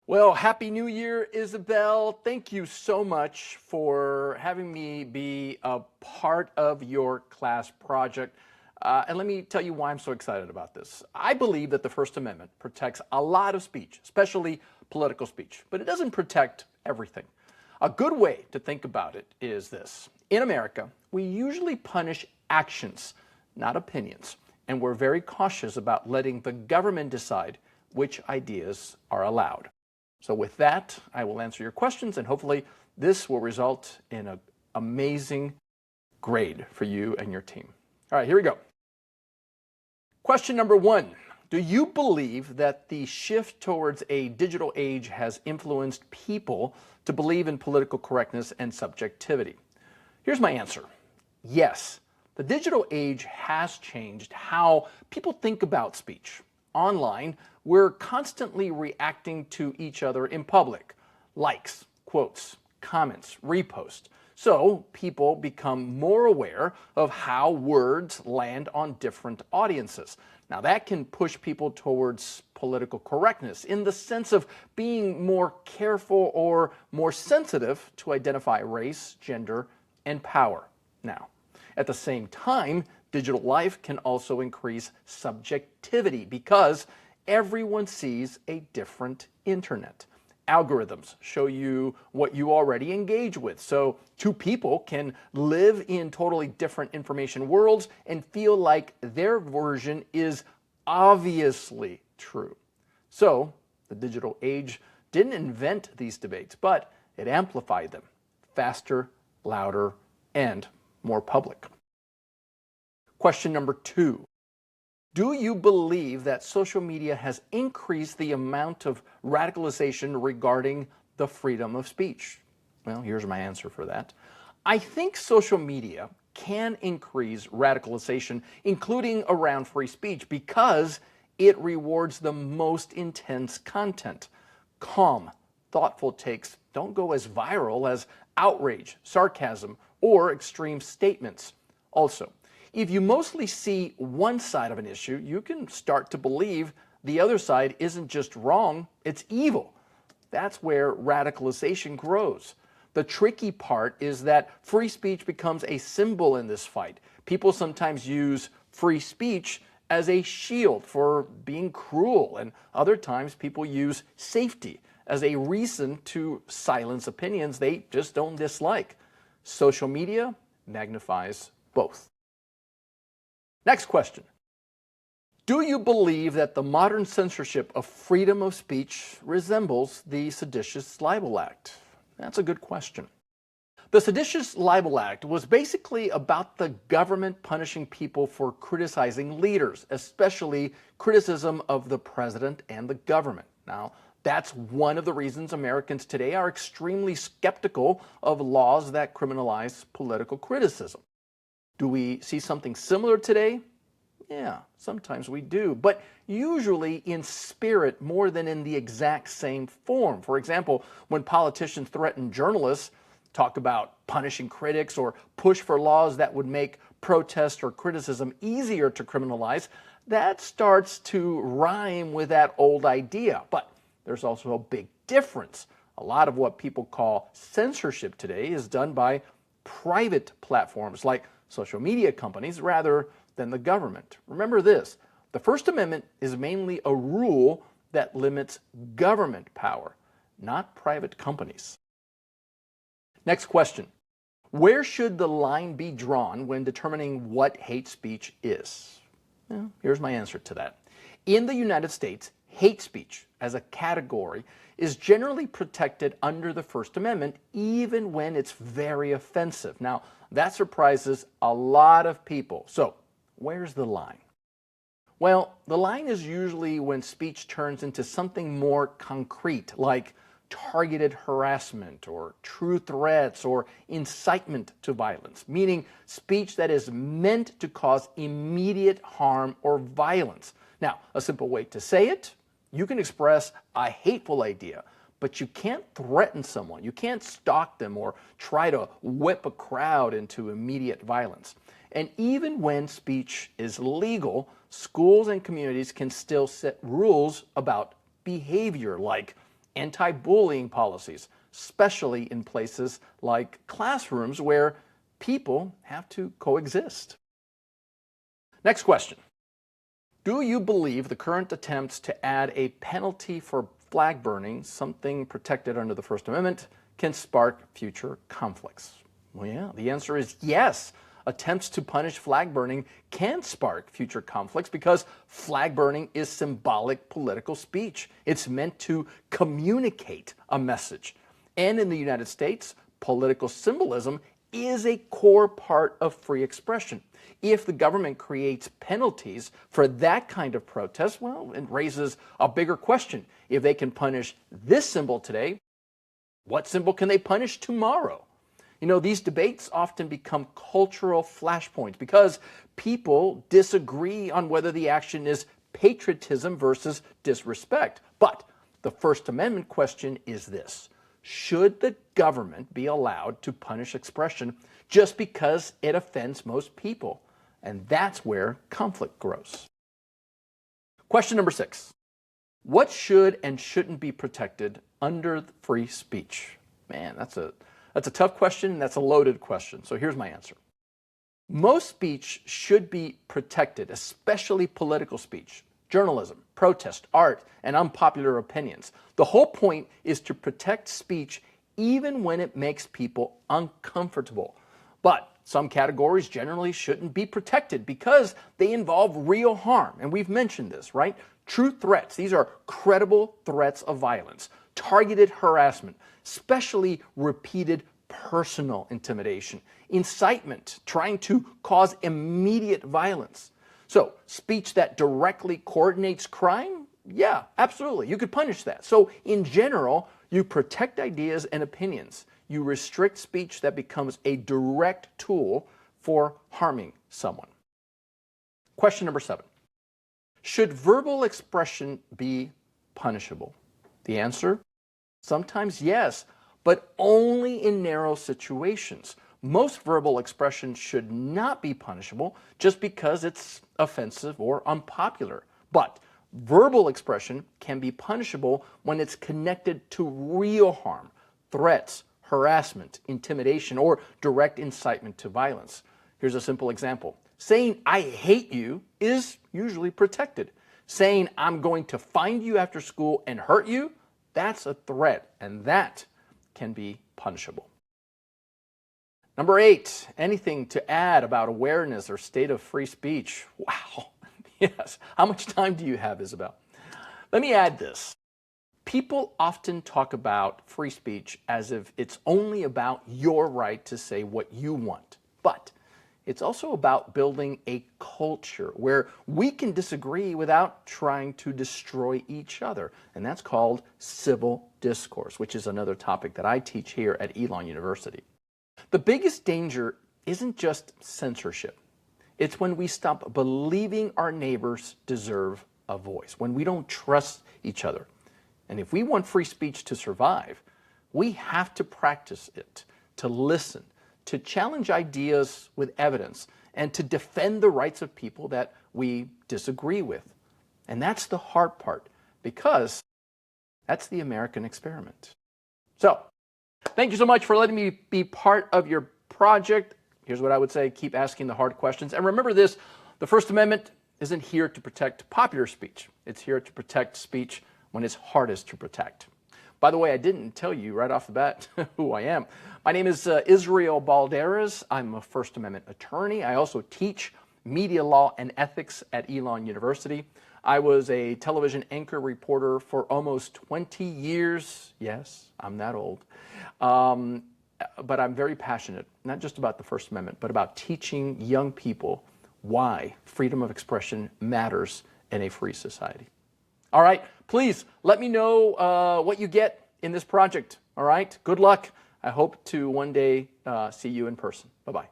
Well, Happy New Year, Isabel. Thank you so much for having me be a part of your class project. And let me tell you why I'm so excited about this. I believe that the First Amendment protects a lot of speech, especially political speech, but it doesn't protect everything. A good way to think about it is this. In America, we usually punish actions, not opinions, and we're very cautious about letting the government decide which ideas are allowed. So with that, I will answer your questions, and hopefully this will result in an amazing grade for you and your team. All right, here we go. Question number 1. Do you believe that the shift towards a digital age has influenced people to believe in political correctness and subjectivity? Here's my answer. Yes. The digital age has changed how people think about speech. Online, we're constantly reacting to each other in public. Likes, quotes, comments, reposts. So people become more aware of how words land on different audiences. Now that can push people towards political correctness in the sense of being more careful or more sensitive to identify race, gender, and power. Now, at the same time, digital life can also increase subjectivity because everyone sees a different internet. Algorithms show you what you already engage with. So two people can live in totally different information worlds and feel like their version is obviously true. So the digital age didn't invent these debates, but it amplified them. Faster, louder, and more public. Question number 2. Do you believe that social media has increased the amount of radicalization regarding the freedom of speech? Well, here's my answer for that. I think social media can increase radicalization, including around free speech, because it rewards the most intense content. Calm, thoughtful takes don't go as viral as outrage, sarcasm, or extreme statements. Also, if you mostly see one side of an issue, you can start to believe the other side isn't just wrong, it's evil. That's where radicalization grows. The tricky part is that free speech becomes a symbol in this fight. People sometimes use free speech as a shield for being cruel, and other times people use safety as a reason to silence opinions they just don't dislike. Social media magnifies both. Next question. Do you believe that the modern censorship of freedom of speech resembles the Seditious Libel Act? That's a good question. The Seditious Libel Act was basically about the government punishing people for criticizing leaders, especially criticism of the president and the government. Now, that's one of the reasons Americans today are extremely skeptical of laws that criminalize political criticism. Do we see something similar today? Yeah, sometimes we do, but usually in spirit more than in the exact same form. For example, when politicians threaten journalists, talk about punishing critics, or push for laws that would make protest or criticism easier to criminalize, that starts to rhyme with that old idea. But there's also a big difference. A lot of what people call censorship today is done by private platforms like social media companies rather than the government. Remember this, the First Amendment is mainly a rule that limits government power, not private companies. Next question. Where should the line be drawn when determining what hate speech is? Well, here's my answer to that. In the United States, hate speech as a category is generally protected under the First Amendment, even when it's very offensive. Now, that surprises a lot of people. So, where's the line? Well, the line is usually when speech turns into something more concrete, like targeted harassment or true threats or incitement to violence, meaning speech that is meant to cause immediate harm or violence. Now, a simple way to say it, you can express a hateful idea, but you can't threaten someone. You can't stalk them or try to whip a crowd into immediate violence. And even when speech is legal, schools and communities can still set rules about behavior like anti-bullying policies, especially in places like classrooms where people have to coexist. Next question. Do you believe the current attempts to add a penalty for flag burning, something protected under the First Amendment, can spark future conflicts? Well, yeah, the answer is yes. Attempts to punish flag burning can spark future conflicts because flag burning is symbolic political speech. It's meant to communicate a message. And in the United States, political symbolism is a core part of free expression. If the government creates penalties for that kind of protest, well, it raises a bigger question. If they can punish this symbol today, what symbol can they punish tomorrow? You know, these debates often become cultural flashpoints because people disagree on whether the action is patriotism versus disrespect. But the First Amendment question is this: should the government be allowed to punish expression just because it offends most people? And that's where conflict grows. Question number 6. What should and shouldn't be protected under free speech? Man, that's a tough question, and that's a loaded question. So here's my answer. Most speech should be protected, especially political speech, journalism, protest, art, and unpopular opinions. The whole point is to protect speech even when it makes people uncomfortable. But some categories generally shouldn't be protected because they involve real harm. And we've mentioned this, right? True threats. These are credible threats of violence. Targeted harassment, especially repeated personal intimidation. Incitement, trying to cause immediate violence. So, speech that directly coordinates crime? Yeah, absolutely. You could punish that. So, in general, you protect ideas and opinions. You restrict speech that becomes a direct tool for harming someone. Question number 7. Should verbal expression be punishable? The answer? Sometimes yes, but only in narrow situations. Most verbal expression should not be punishable just because it's offensive or unpopular. But verbal expression can be punishable when it's connected to real harm, threats, harassment, intimidation, or direct incitement to violence. Here's a simple example. Saying "I hate you" is usually protected. Saying "I'm going to find you after school and hurt you," that's a threat, and that can be punishable. Number 8, anything to add about awareness or state of free speech? Wow, yes. How much time do you have, Isabel? Let me add this. People often talk about free speech as if it's only about your right to say what you want. But it's also about building a culture where we can disagree without trying to destroy each other. And that's called civil discourse, which is another topic that I teach here at Elon University. The biggest danger isn't just censorship. It's when we stop believing our neighbors deserve a voice, when we don't trust each other. And if we want free speech to survive, we have to practice it, to listen, to challenge ideas with evidence, and to defend the rights of people that we disagree with. And that's the hard part, because that's the American experiment. So, thank you so much for letting me be part of your project. Here's what I would say: keep asking the hard questions. And remember this, the First Amendment isn't here to protect popular speech. It's here to protect speech when it's hardest to protect. By the way, I didn't tell you right off the bat who I am. My name is Israel Balderas. I'm a First Amendment attorney. I also teach media law and ethics at Elon University. I was a television anchor reporter for almost 20 years. Yes, I'm that old. But I'm very passionate, not just about the First Amendment, but about teaching young people why freedom of expression matters in a free society. All right, please let me know what you get in this project. All right, good luck. I hope to one day see you in person. Bye-bye.